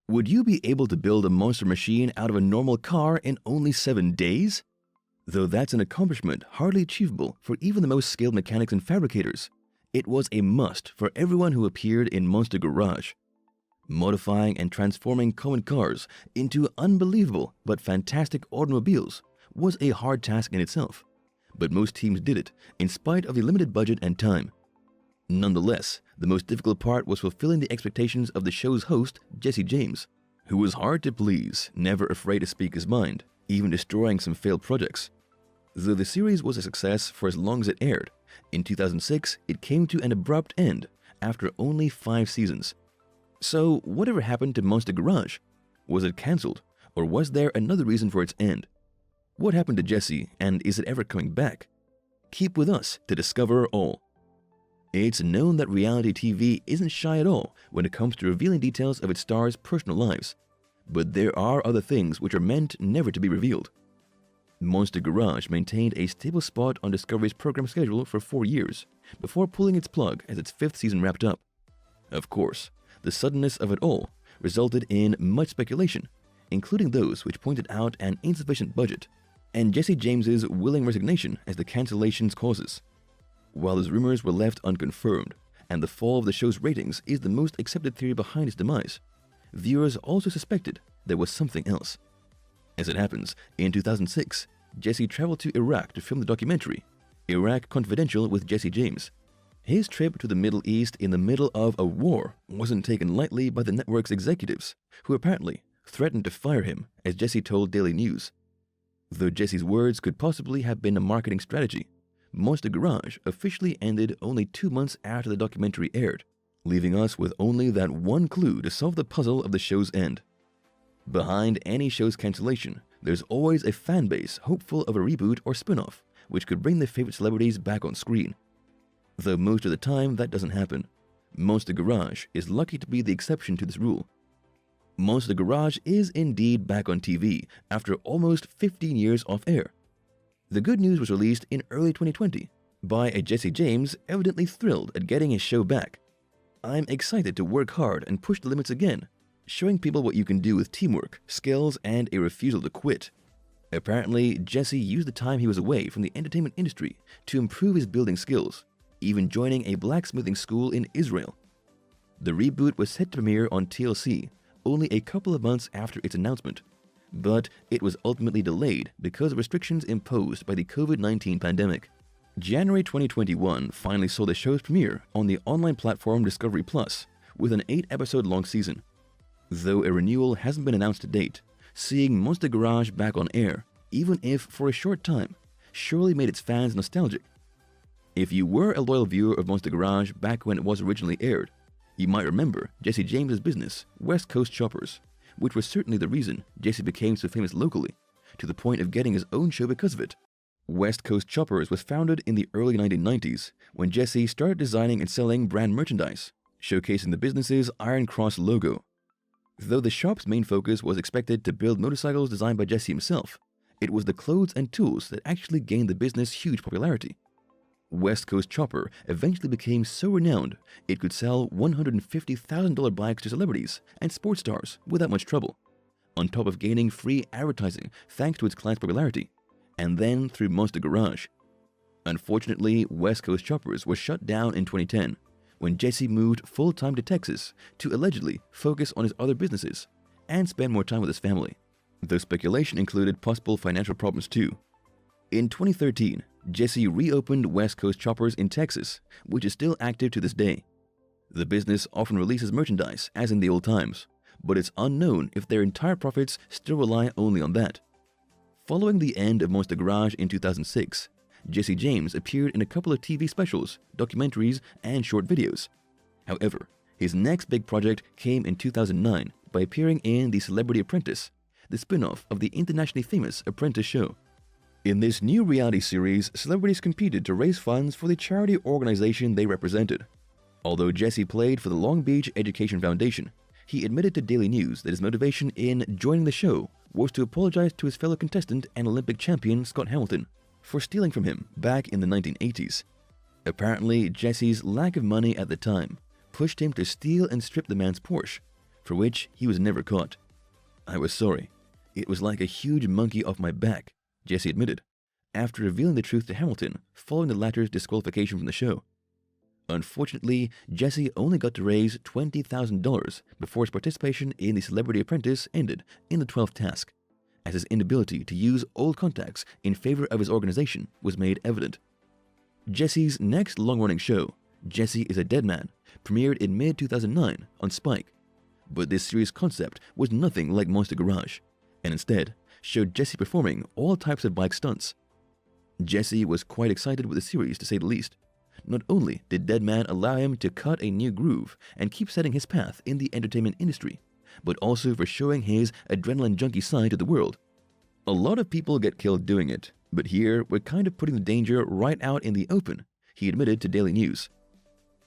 Would you be able to build a monster machine out of a normal car in only 7 days? Though that's an accomplishment hardly achievable for even the most skilled mechanics and fabricators, it was a must for everyone who appeared in Monster Garage. Modifying and transforming common cars into unbelievable but fantastic automobiles was a hard task in itself, but most teams did it in spite of the limited budget and time. Nonetheless, the most difficult part was fulfilling the expectations of the show's host, Jesse James, who was hard to please, never afraid to speak his mind, even destroying some failed projects. Though the series was a success for as long as it aired, in 2006 it came to an abrupt end after only 5 seasons. So whatever happened to Monster Garage? Was it cancelled, or was there another reason for its end? What happened to Jesse, and is it ever coming back? Keep with us to discover all. It's known that reality TV isn't shy at all when it comes to revealing details of its stars' personal lives, but there are other things which are meant never to be revealed. Monster Garage maintained a stable spot on Discovery's program schedule for 4 years before pulling its plug as its 5th season wrapped up. Of course, the suddenness of it all resulted in much speculation, including those which pointed out an insufficient budget and Jesse James's willing resignation as the cancellation's causes. While his rumors were left unconfirmed, and the fall of the show's ratings is the most accepted theory behind its demise, viewers also suspected there was something else. As it happens, in 2006, Jesse traveled to Iraq to film the documentary, Iraq Confidential with Jesse James. His trip to the Middle East in the middle of a war wasn't taken lightly by the network's executives, who apparently threatened to fire him, as Jesse told Daily News. Though Jesse's words could possibly have been a marketing strategy, Monster Garage officially ended only 2 months after the documentary aired, leaving us with only that one clue to solve the puzzle of the show's end. Behind any show's cancellation, there's always a fan base hopeful of a reboot or spin-off, which could bring their favorite celebrities back on screen. Though most of the time that doesn't happen, Monster Garage is lucky to be the exception to this rule. Monster Garage is indeed back on TV after almost 15 years off air. The good news was released in early 2020 by a Jesse James evidently thrilled at getting his show back. "I'm excited to work hard and push the limits again, showing people what you can do with teamwork, skills, and a refusal to quit." Apparently, Jesse used the time he was away from the entertainment industry to improve his building skills, even joining a blacksmithing school in Israel. The reboot was set to premiere on TLC only a couple of months after its announcement, but it was ultimately delayed because of restrictions imposed by the COVID-19 pandemic. January 2021 finally saw the show's premiere on the online platform Discovery Plus with an 8-episode-long season. Though a renewal hasn't been announced to date, seeing Monster Garage back on air, even if for a short time, surely made its fans nostalgic. If you were a loyal viewer of Monster Garage back when it was originally aired, you might remember Jesse James's business, West Coast Choppers, which was certainly the reason Jesse became so famous locally, to the point of getting his own show because of it. West Coast Choppers was founded in the early 1990s when Jesse started designing and selling brand merchandise, showcasing the business's Iron Cross logo. Though the shop's main focus was expected to build motorcycles designed by Jesse himself, it was the clothes and tools that actually gained the business huge popularity. West Coast Chopper eventually became so renowned it could sell $150,000 bikes to celebrities and sports stars without much trouble, on top of gaining free advertising thanks to its client's popularity, and then through Monster Garage. Unfortunately, West Coast Choppers was shut down in 2010 when Jesse moved full-time to Texas to allegedly focus on his other businesses and spend more time with his family. The speculation included possible financial problems too. In 2013, Jesse reopened West Coast Choppers in Texas, which is still active to this day. The business often releases merchandise, as in the old times, but it's unknown if their entire profits still rely only on that. Following the end of Monster Garage in 2006, Jesse James appeared in a couple of TV specials, documentaries, and short videos. However, his next big project came in 2009 by appearing in The Celebrity Apprentice, the spin-off of the internationally famous Apprentice show. In this new reality series, celebrities competed to raise funds for the charity organization they represented. Although Jesse played for the Long Beach Education Foundation, he admitted to Daily News that his motivation in joining the show was to apologize to his fellow contestant and Olympic champion Scott Hamilton for stealing from him back in the 1980s. Apparently, Jesse's lack of money at the time pushed him to steal and strip the man's Porsche, for which he was never caught. "I was sorry. It was like a huge monkey off my back," Jesse admitted, after revealing the truth to Hamilton following the latter's disqualification from the show. Unfortunately, Jesse only got to raise $20,000 before his participation in the Celebrity Apprentice ended in the 12th task, as his inability to use old contacts in favor of his organization was made evident. Jesse's next long-running show, Jesse is a Dead Man, premiered in mid-2009 on Spike. But this series concept was nothing like Monster Garage, and instead showed Jesse performing all types of bike stunts. Jesse was quite excited with the series, to say the least. Not only did Dead Man allow him to cut a new groove and keep setting his path in the entertainment industry, but also for showing his adrenaline junkie side to the world. "A lot of people get killed doing it, but here we're kind of putting the danger right out in the open," he admitted to Daily News.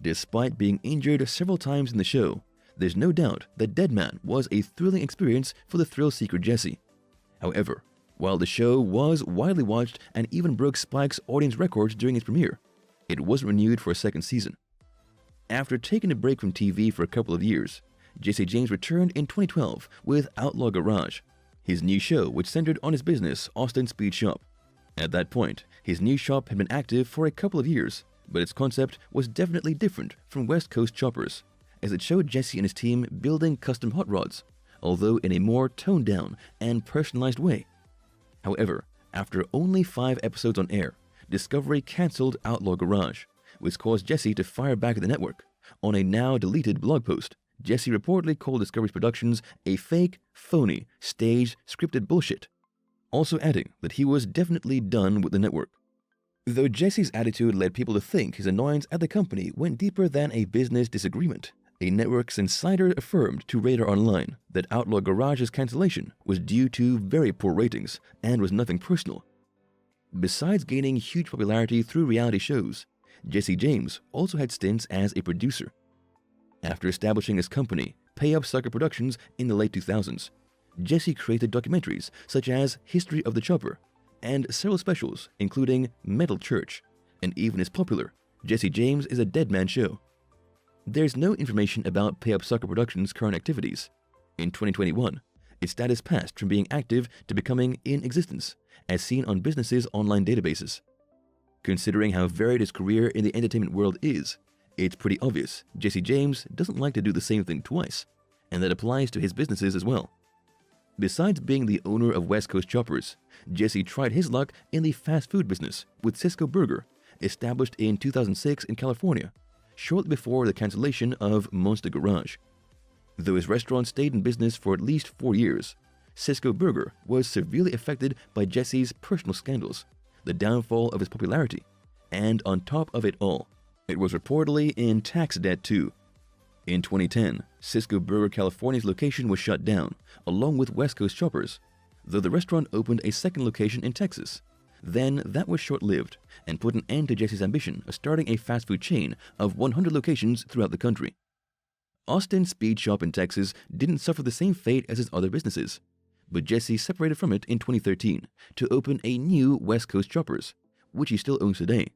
Despite being injured several times in the show, there's no doubt that Dead Man was a thrilling experience for the thrill-seeker Jesse. However, while the show was widely watched and even broke Spike's audience records during its premiere, it wasn't renewed for a second season. After taking a break from TV for a couple of years, Jesse James returned in 2012 with Outlaw Garage, his new show which centered on his business, Austin Speed Shop. At that point, his new shop had been active for a couple of years, but its concept was definitely different from West Coast choppers, as it showed Jesse and his team building custom hot rods, although in a more toned-down and personalized way. However, after only 5 episodes on air, Discovery cancelled Outlaw Garage, which caused Jesse to fire back at the network. On a now-deleted blog post, Jesse reportedly called Discovery's productions a fake, phony, staged, scripted bullshit, also adding that he was definitely done with the network. Though Jesse's attitude led people to think his annoyance at the company went deeper than a business disagreement, a network's insider affirmed to Radar Online that Outlaw Garage's cancellation was due to very poor ratings and was nothing personal. Besides gaining huge popularity through reality shows, Jesse James also had stints as a producer. After establishing his company, Pay Up Sucker Productions, in the late 2000s, Jesse created documentaries such as History of the Chopper and several specials including Metal Church, and even his popular Jesse James is a Dead Man show. There's no information about Pay Up Sucker Productions' current activities. In 2021, its status passed from being active to becoming in existence, as seen on businesses' online databases. Considering how varied his career in the entertainment world is, it's pretty obvious Jesse James doesn't like to do the same thing twice, and that applies to his businesses as well. Besides being the owner of West Coast Choppers, Jesse tried his luck in the fast food business with Cisco Burger, established in 2006 in California, shortly before the cancellation of Monster Garage. Though his restaurant stayed in business for at least 4 years, Cisco Burger was severely affected by Jesse's personal scandals, the downfall of his popularity, and on top of it all, it was reportedly in tax debt too. In 2010, Cisco Burger California's location was shut down, along with West Coast Choppers, though the restaurant opened a second location in Texas. Then that was short-lived and put an end to Jesse's ambition of starting a fast food chain of 100 locations throughout the country. Austin Speed Shop in Texas didn't suffer the same fate as his other businesses, but Jesse separated from it in 2013 to open a new West Coast Choppers, which he still owns today.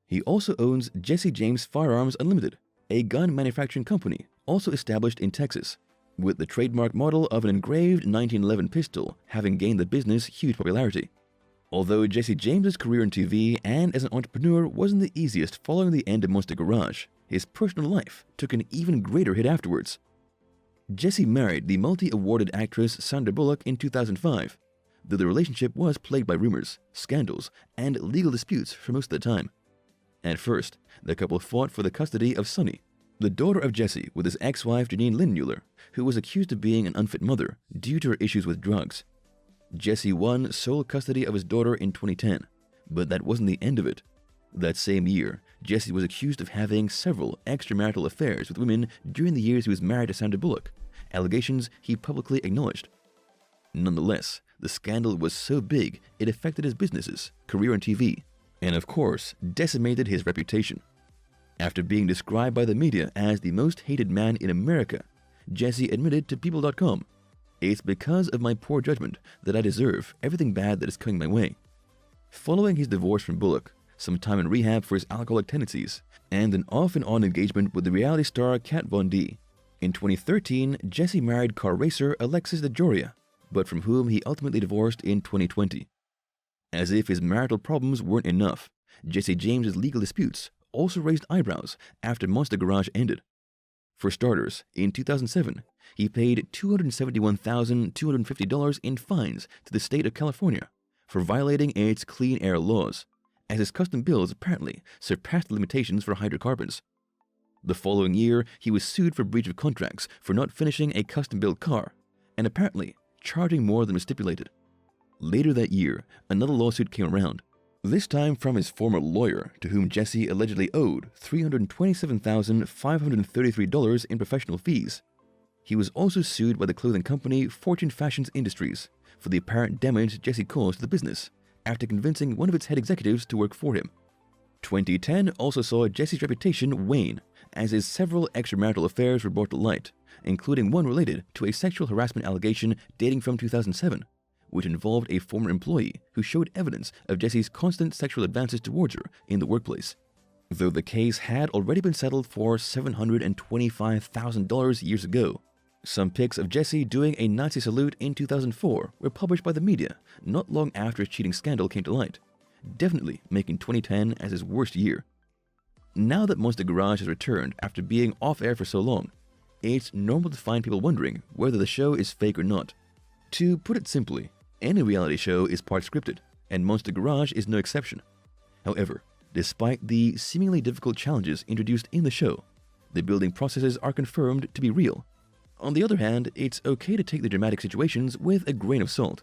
He also owns Jesse James Firearms Unlimited, a gun manufacturing company also established in Texas, with the trademark model of an engraved 1911 pistol having gained the business huge popularity. Although Jesse James's career in TV and as an entrepreneur wasn't the easiest following the end of Monster Garage, his personal life took an even greater hit afterwards. Jesse married the multi-awarded actress Sandra Bullock in 2005, though the relationship was plagued by rumors, scandals, and legal disputes for most of the time. At first, the couple fought for the custody of Sunny, the daughter of Jesse, with his ex-wife Janine Lynn Mueller, who was accused of being an unfit mother due to her issues with drugs. Jesse won sole custody of his daughter in 2010, but that wasn't the end of it. That same year, Jesse was accused of having several extramarital affairs with women during the years he was married to Sandra Bullock, allegations he publicly acknowledged. Nonetheless, the scandal was so big it affected his businesses, career on TV, and of course, decimated his reputation. After being described by the media as the most hated man in America, Jesse admitted to People.com, "It's because of my poor judgment that I deserve everything bad that is coming my way." Following his divorce from Bullock, some time in rehab for his alcoholic tendencies, and an off-and-on engagement with the reality star Kat Von D, In 2013, Jesse married car racer Alexis DeJoria, but from whom he ultimately divorced in 2020. As if his marital problems weren't enough, Jesse James's legal disputes also raised eyebrows after Monster Garage ended. For starters, in 2007, he paid $271,250 in fines to the state of California for violating its clean air laws, as his custom builds apparently surpassed the limitations for hydrocarbons. The following year, he was sued for breach of contracts for not finishing a custom-built car, and apparently charging more than was stipulated. Later that year, another lawsuit came around, this time from his former lawyer, to whom Jesse allegedly owed $327,533 in professional fees. He was also sued by the clothing company Fortune Fashions Industries for the apparent damage Jesse caused to the business after convincing one of its head executives to work for him. 2010 also saw Jesse's reputation wane, as his several extramarital affairs were brought to light, including one related to a sexual harassment allegation dating from 2007, which involved a former employee who showed evidence of Jesse's constant sexual advances towards her in the workplace. Though the case had already been settled for $725,000 years ago, some pics of Jesse doing a Nazi salute in 2004 were published by the media not long after his cheating scandal came to light, definitely making 2010 as his worst year. Now that Monster Garage has returned after being off-air for so long, it's normal to find people wondering whether the show is fake or not. To put it simply, any reality show is part scripted, and Monster Garage is no exception. However, despite the seemingly difficult challenges introduced in the show, the building processes are confirmed to be real. On the other hand, it's okay to take the dramatic situations with a grain of salt.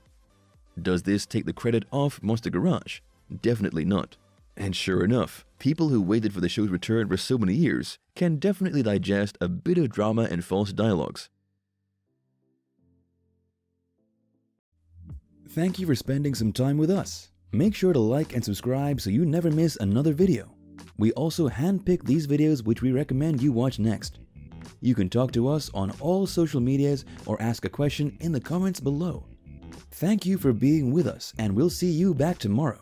Does this take the credit off Monster Garage? Definitely not. And sure enough, people who waited for the show's return for so many years can definitely digest a bit of drama and false dialogues. Thank you for spending some time with us. Make sure to like and subscribe so you never miss another video. We also handpick these videos which we recommend you watch next. You can talk to us on all social medias or ask a question in the comments below. Thank you for being with us, and we'll see you back tomorrow.